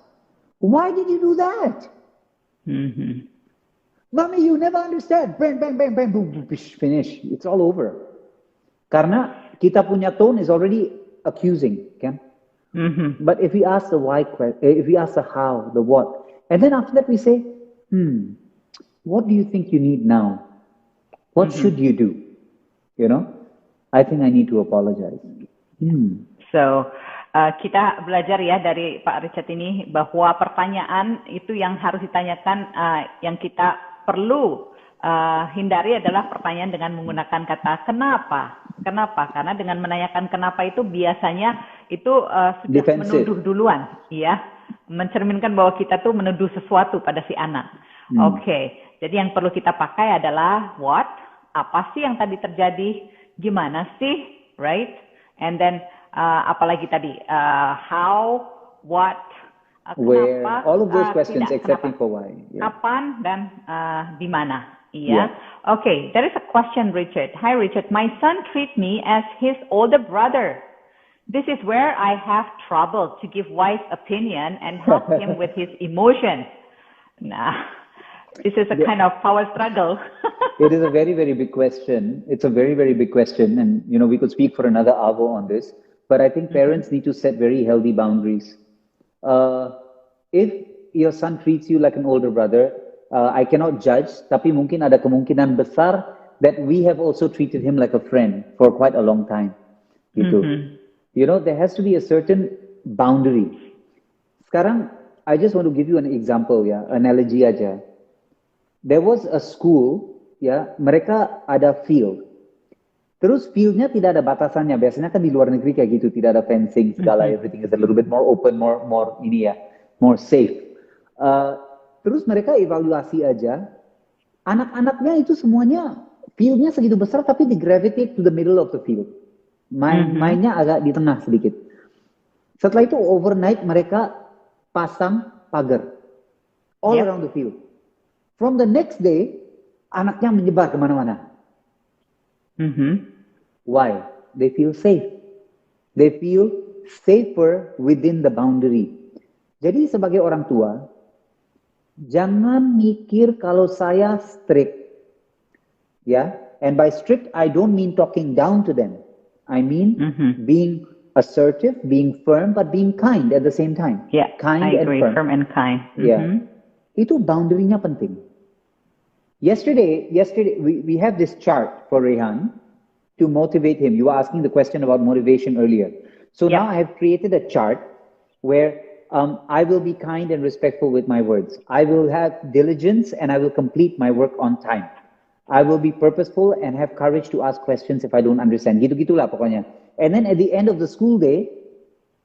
Why did you do that? Mommy, you never understand. Bang, bang, bang, bang, boom, boom, finish. It's all over. Karena kita punya tone is already accusing. Okay? But if we ask the why, if we ask the how, the what, and then after that we say, what do you think you need now? What should you do? You know, I think I need to apologize. So, kita belajar ya dari Pak Richard ini bahwa pertanyaan itu yang harus ditanyakan, yang kita perlu hindari adalah pertanyaan dengan menggunakan kata kenapa. Kenapa? Karena dengan menanyakan kenapa itu biasanya itu sudah Defensive. menuduh duluan, ya, mencerminkan bahwa kita tuh menuduh sesuatu pada si anak. Oke, jadi yang perlu kita pakai adalah what? Apa sih yang tadi terjadi? Gimana sih? Right? And then apalagi tadi how, what, Where, kenapa, all of those questions tidak, excepting kenapa, for why. Yeah. kapan, dan di mana. Yeah. Okay, there is a question, Richard. Hi, Richard. My son treats me as his older brother. This is where I have trouble to give wise opinion and help him with his emotions. Nah, this is a kind of power struggle. It is a very, very big question. It's a very, very big question. And, you know, we could speak for another hour on this. But I think parents need to set very healthy boundaries. If your son treats you like an older brother, I cannot judge. Tapi mungkin ada kemungkinan besar that we have also treated him like a friend for quite a long time. Gitu. You know, there has to be a certain boundary. Sekarang, I just want to give you an example, ya, analogy aja. There was a school, ya, mereka ada field. Terus fieldnya tidak ada batasannya. Biasanya kan di luar negeri kayak gitu, tidak ada fencing segala, everything is a little bit more open, more ini ya, more safe. Terus mereka evaluasi aja, anak-anaknya itu semuanya fieldnya segitu besar, tapi di gravitate to the middle of the field. Mainnya agak di tengah sedikit. Setelah itu overnight mereka pasang pagar all around the field. From the next day, anaknya menyebar kemana-mana. Why? They feel safe. They feel safer within the boundary. Jadi sebagai orang tua, jangan mikir kalau saya strict. Ya, and by strict I don't mean talking down to them. I mean being assertive, being firm, but being kind at the same time. Yeah, kind I agree, and firm. firm and kind. Yeah, itu boundary-nya penting. Yesterday we have this chart for Rehan to motivate him. You were asking the question about motivation earlier. So now I have created a chart where I will be kind and respectful with my words. I will have diligence and I will complete my work on time. I will be purposeful and have courage to ask questions if I don't understand. Gitu-gitulah pokoknya. And then at the end of the school day,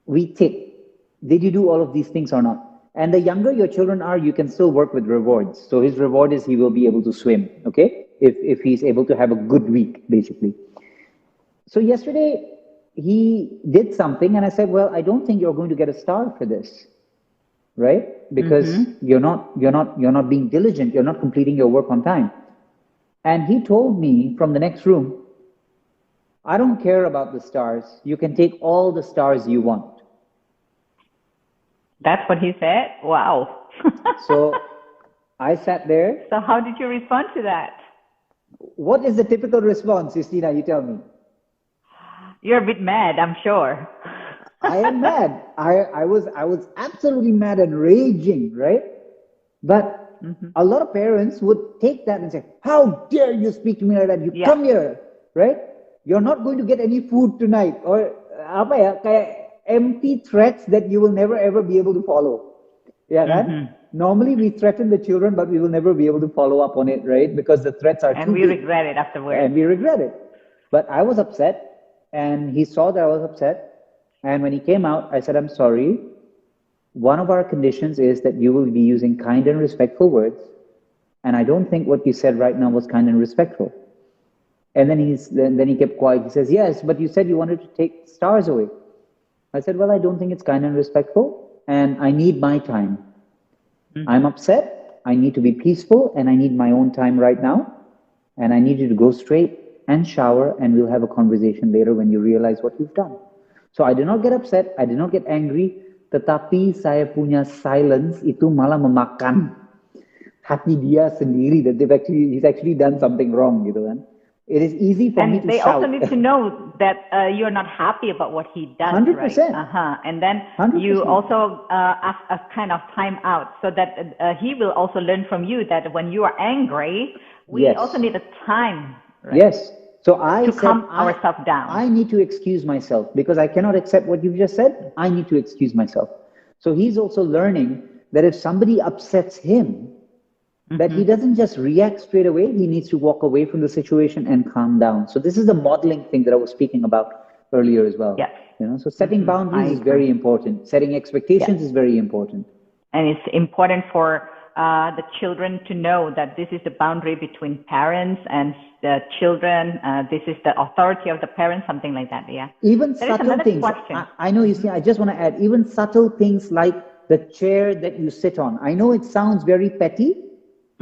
we tick. Did you do all of these things or not? And the younger your children are, you can still work with rewards. So his reward is he will be able to swim, okay? if he's able to have a good week, basically. So yesterday he did something, and I said, "Well, I don't think you're going to get a star for this, right? Because you're not being diligent. You're not completing your work on time." And he told me from the next room, "I don't care about the stars. You can take all the stars you want." That's what he said? Wow. So I sat there. So how did you respond to that? What is the typical response, Justina? You tell me. You're a bit mad, I'm sure. I am mad. I was absolutely mad and raging, right? But a lot of parents would take that and say, "How dare you speak to me like that? You come here, right? You're not going to get any food tonight." Or apa ya, kayak empty threats that you will never ever be able to follow. Yeah, right? Normally we threaten the children, but we will never be able to follow up on it, right? Because the threats are And too we big. regret it afterwards. And we regret it. But I was upset, and he saw that I was upset. And when he came out, I said, "I'm sorry. One of our conditions is that you will be using kind and respectful words. And I don't think what you said right now was kind and respectful." And then he kept quiet. He says, "Yes, but you said you wanted to take stars away." I said, "Well, I don't think it's kind and respectful, and I need my time. I'm upset. I need to be peaceful, and I need my own time right now. And I need you to go straight and shower, and we'll have a conversation later when you realize what you've done." So I did not get upset. I did not get angry. Tetapi saya punya silence itu malah memakan hati dia sendiri, that he's actually done something wrong, gitu kan. It is easy for me to And they shout. also need to know that you're not happy about what he does, 100%. right? And then 100%. you also ask a kind of time out so that he will also learn from you that when you are angry, we Yes. also need a time, right? Yes. So I To said, calm ourselves down. I need to excuse myself because I cannot accept what you've just said. I need to excuse myself. So he's also learning that if somebody upsets him, that he doesn't just react straight away. He needs to walk away from the situation and calm down. So this is the modeling thing that I was speaking about earlier as well. Yes. You know, so setting boundaries is very important. Setting expectations is very important. And it's important for the children to know that this is the boundary between parents and the children. This is the authority of the parents, something like that. Yeah. Even There is subtle another things. question. I know, you see, I just want to add, even subtle things like the chair that you sit on. I know it sounds very petty.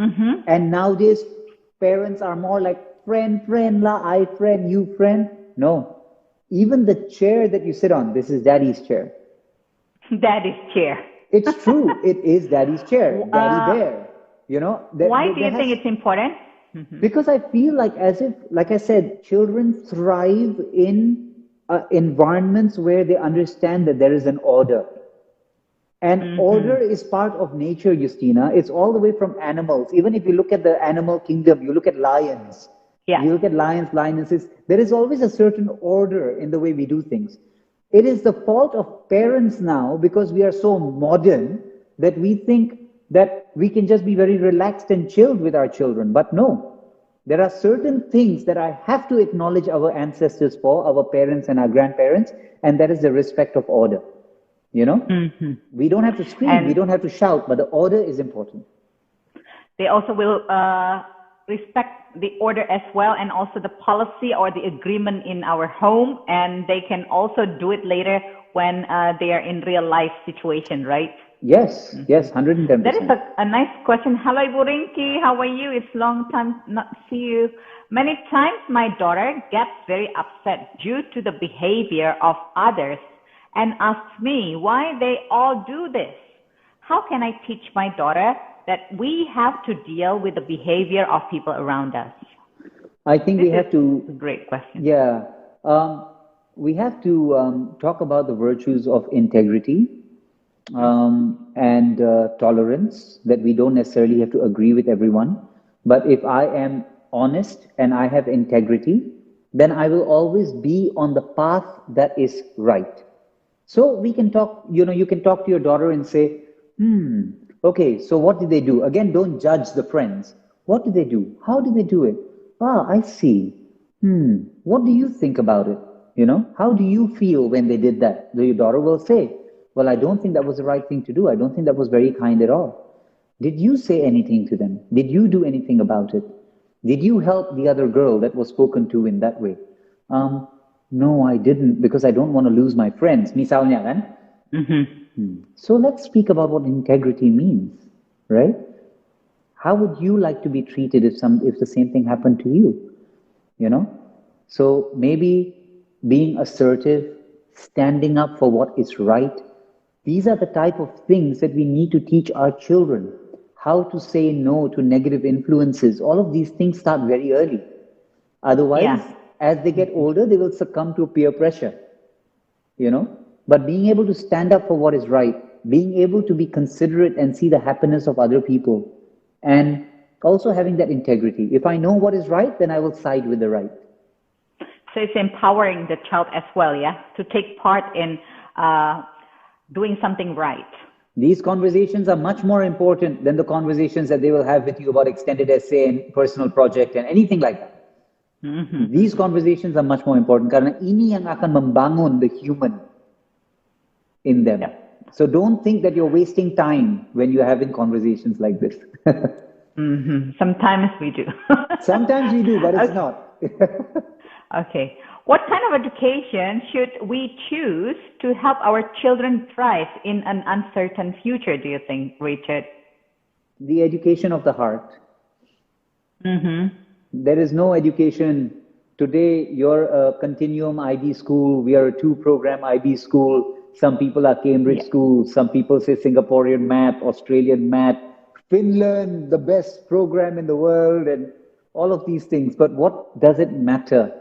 And nowadays, parents are more like friend la, I friend, you friend. No. Even the chair that you sit on, this is daddy's chair. Daddy's chair. It's true. It is daddy's chair. Daddy bear. You know. Why do you think it's important? Because I feel like as if, like I said, children thrive in environments where they understand that there is an order. And order is part of nature, Justina. It's all the way from animals. Even if you look at the animal kingdom, you look at lions. Yeah. You look at lions, lionesses. There is always a certain order in the way we do things. It is the fault of parents now because we are so modern that we think that we can just be very relaxed and chilled with our children. But no, there are certain things that I have to acknowledge our ancestors for, our parents and our grandparents, and that is the respect of order. You know, we don't have to scream, we don't have to shout, but the order is important. They also will respect the order as well, and also the policy or the agreement in our home, and they can also do it later when they are in real life situation, right? Yes, yes, 110%. That is a nice question. Hello, Ibu Rinki. How are you? It's long time not see you. Many times my daughter gets very upset due to the behavior of others and asks me why they all do this. How can I teach my daughter that we have to deal with the behavior of people around us? I think we have to... Great question. Yeah. We have to talk about the virtues of integrity and tolerance, that we don't necessarily have to agree with everyone. But if I am honest and I have integrity, then I will always be on the path that is right. So we can talk, you know, you can talk to your daughter and say, okay, so what did they do? Again, don't judge the friends. What did they do? How did they do it? Ah, I see. What do you think about it? You know, how do you feel when they did that? Your daughter will say, well, I don't think that was the right thing to do. I don't think that was very kind at all. Did you say anything to them? Did you do anything about it? Did you help the other girl that was spoken to in that way? No, I didn't because I don't want to lose my friends. Misalnya kan? So let's speak about what integrity means, right? How would you like to be treated if the same thing happened to you? You know? So maybe being assertive, standing up for what is right, these are the type of things that we need to teach our children. How to say no to negative influences. All of these things start very early. Otherwise, as they get older, they will succumb to peer pressure. You know? But being able to stand up for what is right, being able to be considerate and see the happiness of other people, and also having that integrity. If I know what is right, then I will side with the right. So it's empowering the child as well, to take part in doing something right. These conversations are much more important than the conversations that they will have with you about extended essay and personal project and anything like that. These conversations are much more important karena ini yang akan membangun the human in them. So don't think that you're wasting time when you're having conversations like this. Sometimes we do. Sometimes we do, but it's not. Okay. What kind of education should we choose to help our children thrive in an uncertain future, do you think, Richard? The education of the heart. There is no education. Today, you're a continuum IB school. We are a 2-program IB school. Some people are Cambridge school. Some people say Singaporean math, Australian math, Finland, the best program in the world, and all of these things. But what does it matter?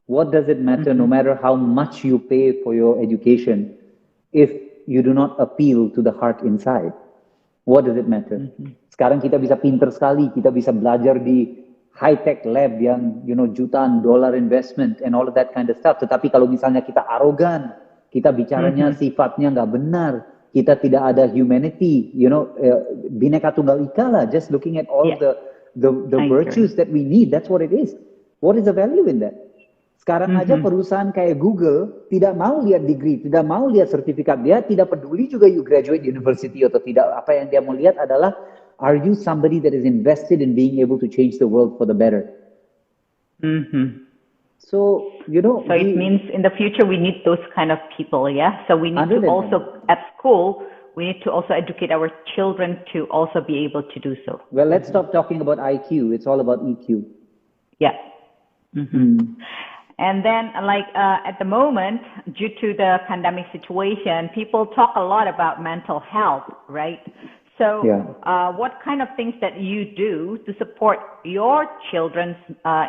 What does it matter no matter how much you pay for your education if you do not appeal to the heart inside? What does it matter? Sekarang kita bisa pinter sekali, kita bisa belajar di high-tech lab yang, jutaan dollar investment and all of that kind of stuff. Tetapi kalau misalnya kita arogan, kita bicaranya sifatnya nggak benar, kita tidak ada humanity, Bhinneka Tunggal Ika lah, just looking at all the virtues that we need, that's what it is. What is the value in that? Sekarang aja perusahaan kayak Google tidak mau lihat degree, tidak mau lihat sertifikat, dia tidak peduli juga you graduate university atau tidak. Apa yang dia mau lihat adalah, are you somebody that is invested in being able to change the world for the better? So, So it means in the future we need those kind of people, So we need to also, at school, we need to also educate our children to also be able to do so. Well, let's stop talking about IQ. It's all about EQ. And then, at the moment, due to the pandemic situation, people talk a lot about mental health, right? So, what kind of things that you do to support your children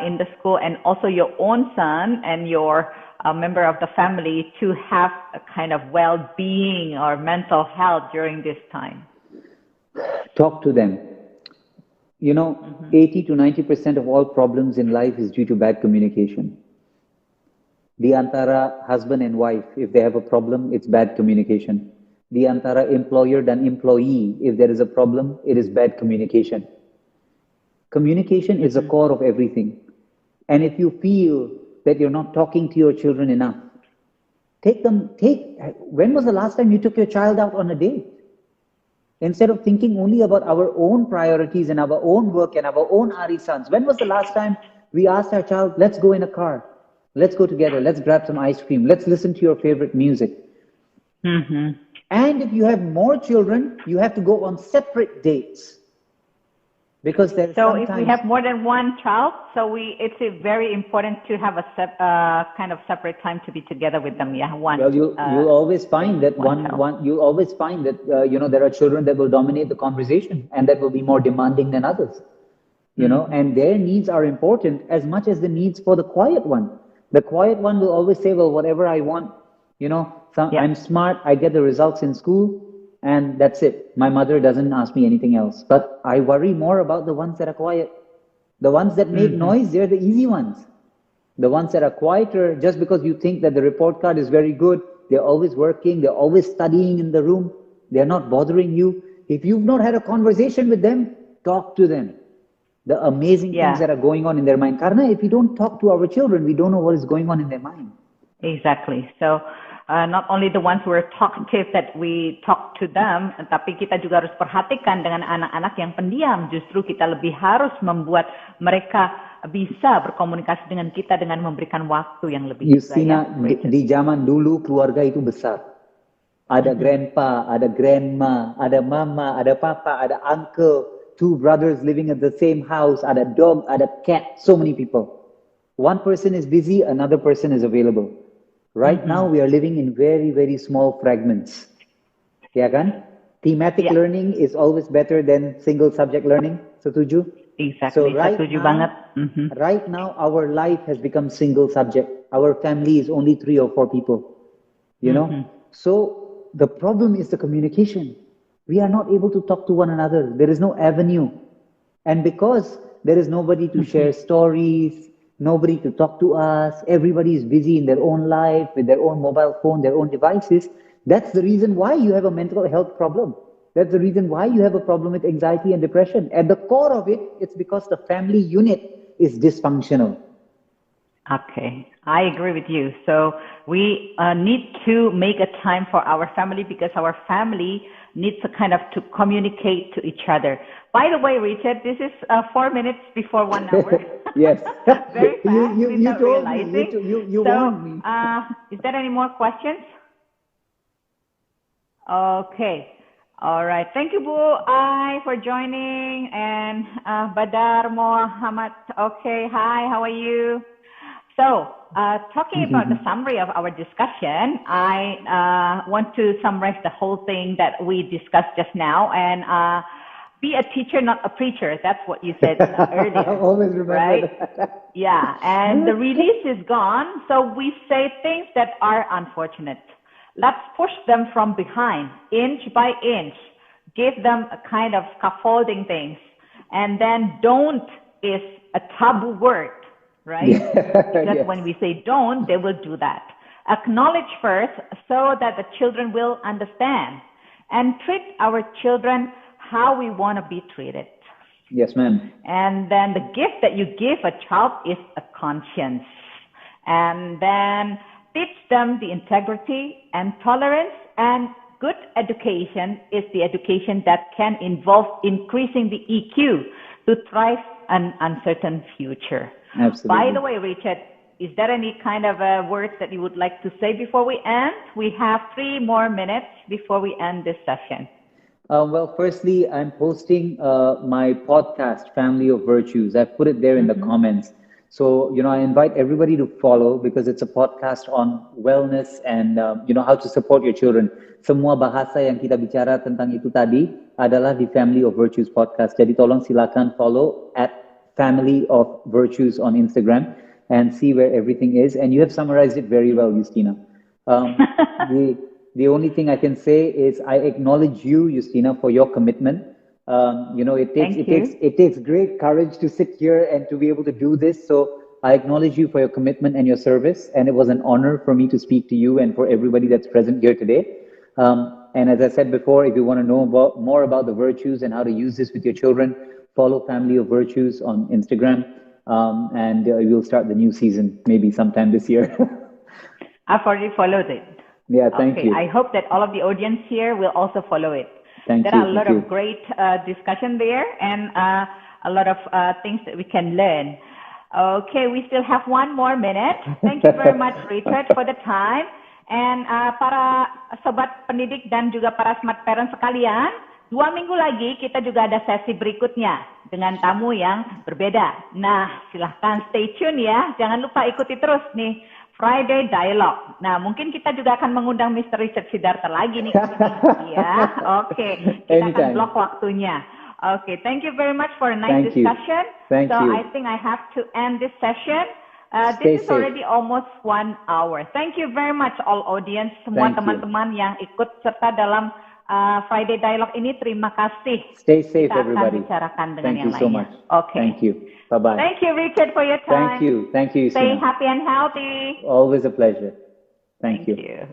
in the school and also your own son and your member of the family to have a kind of well-being or mental health during this time? Talk to them. 80 to 90% of all problems in life is due to bad communication. Di antara husband and wife, if they have a problem, it's bad communication. Di antara employer dan employee, if there is a problem, it is bad communication. Communication is the core of everything. And if you feel that you're not talking to your children enough, when was the last time you took your child out on a date? Instead of thinking only about our own priorities and our own work and our own arisans, when was the last time we asked our child, let's go in a car, let's go together, let's grab some ice cream, let's listen to your favorite music. And if you have more children, you have to go on separate dates. Because there's if we have more than one child, it's very important to have a kind of separate time to be together with them. Well, you'll always find that you'll always find that there are children that will dominate the conversation and that will be more demanding than others. And their needs are important as much as the needs for the quiet one. The quiet one will always say, well, whatever I want, I'm smart, I get the results in school, and that's it. My mother doesn't ask me anything else. But I worry more about the ones that are quiet. The ones that make noise, they're the easy ones. The ones that are quieter, just because you think that the report card is very good, they're always working, they're always studying in the room, they're not bothering you. If you've not had a conversation with them, talk to them. The amazing things that are going on in their mind. Karna, if we don't talk to our children, we don't know what is going on in their mind. Exactly. So not only the ones who are talkative that we talk to them, tapi kita juga harus perhatikan dengan anak-anak yang pendiam. Justru kita lebih harus membuat mereka bisa berkomunikasi dengan kita dengan memberikan waktu yang lebih. Justina, di zaman dulu keluarga itu besar. Ada grandpa, ada grandma, ada mama, ada papa, ada uncle, 2 brothers living at the same house, ada dog, ada cat, so many people. One person is busy, another person is available. Right now, we are living in very, very small fragments. Ya kan? Thematic learning is always better than single subject learning. Setuju? Exactly. So Setuju banget. Right now, our life has become single subject. Our family is only 3 or 4 people. You know? So the problem is the communication. We are not able to talk to one another. There is no avenue. And because there is nobody to share stories, nobody to talk to us, everybody is busy in their own life, with their own mobile phone, their own devices. That's the reason why you have a mental health problem. That's the reason why you have a problem with anxiety and depression. At the core of it, it's because the family unit is dysfunctional. Okay, I agree with you. So we need to make a time for our family because our family needs to kind of to communicate to each other. By the way, Richard, this is 4 minutes before 1 hour. Yes. Very fast. You told realizing. me. You warned me. Is there any more questions? Okay. All right. Thank you, Bu Ai, for joining. And Badar Mohammed. Okay. Hi, how are you? So, talking about the summary of our discussion, I want to summarize the whole thing that we discussed just now. And be a teacher, not a preacher. That's what you said earlier. I always remember right? that. Yeah. And the release is gone. So we say things that are unfortunate. Let's push them from behind, inch by inch. Give them a kind of scaffolding things. And then don't is a taboo word, right? Because when we say don't, they will do that. Acknowledge first so that the children will understand. And treat our children how we want to be treated. Yes, ma'am. And then the gift that you give a child is a conscience. And then teach them the integrity and tolerance, and good education is the education that can involve increasing the EQ to thrive an uncertain future. Absolutely. By the way, Richard, is there any kind of words that you would like to say before we end? We have 3 more minutes before we end this session. Well, firstly, I'm posting my podcast, Family of Virtues. I've put it there in the comments. So, I invite everybody to follow because it's a podcast on wellness and, how to support your children. Semua bahasa yang kita bicara tentang itu tadi adalah di Family of Virtues podcast. Jadi tolong silakan follow at Family of Virtues on Instagram and see where everything is. And you have summarized it very well, Justina. The only thing I can say is I acknowledge you, Justina, for your commitment. It takes great courage to sit here and to be able to do this. So I acknowledge you for your commitment and your service. And it was an honor for me to speak to you and for everybody that's present here today. And as I said before, if you want to know more about the virtues and how to use this with your children, follow Family of Virtues on Instagram. And we'll start the new season maybe sometime this year. I've already followed it. Yeah, thank you. I hope that all of the audience here will also follow it. There are a lot of great discussion there and a lot of things that we can learn. Okay, we still have 1 more minute. Thank you very much, Richard, for the time. And para sobat pendidik dan juga para smart parents sekalian, 2 minggu lagi kita juga ada sesi berikutnya dengan tamu yang berbeda. Nah, silahkan stay tune ya. Jangan lupa ikuti terus nih Friday Dialogue. Nah, mungkin kita juga akan mengundang Mr. Richard Siddhartha lagi nih. Ya, oke. Kita akan blok waktunya. Okay, thank you very much for a nice discussion. Thank you. I think I have to end this session. Stay This is already almost 1 hour. Thank you very much all audience, semua teman-teman yang ikut serta dalam Friday Dialogue ini. Terima kasih. Stay safe, everybody. Kita akan bicarakan dengan Thank yang you so much. Okay. Thank you. Bye-bye. Thank you, Richard, for your time. Thank you. Stay happy and healthy. Always a pleasure. Thank you. You.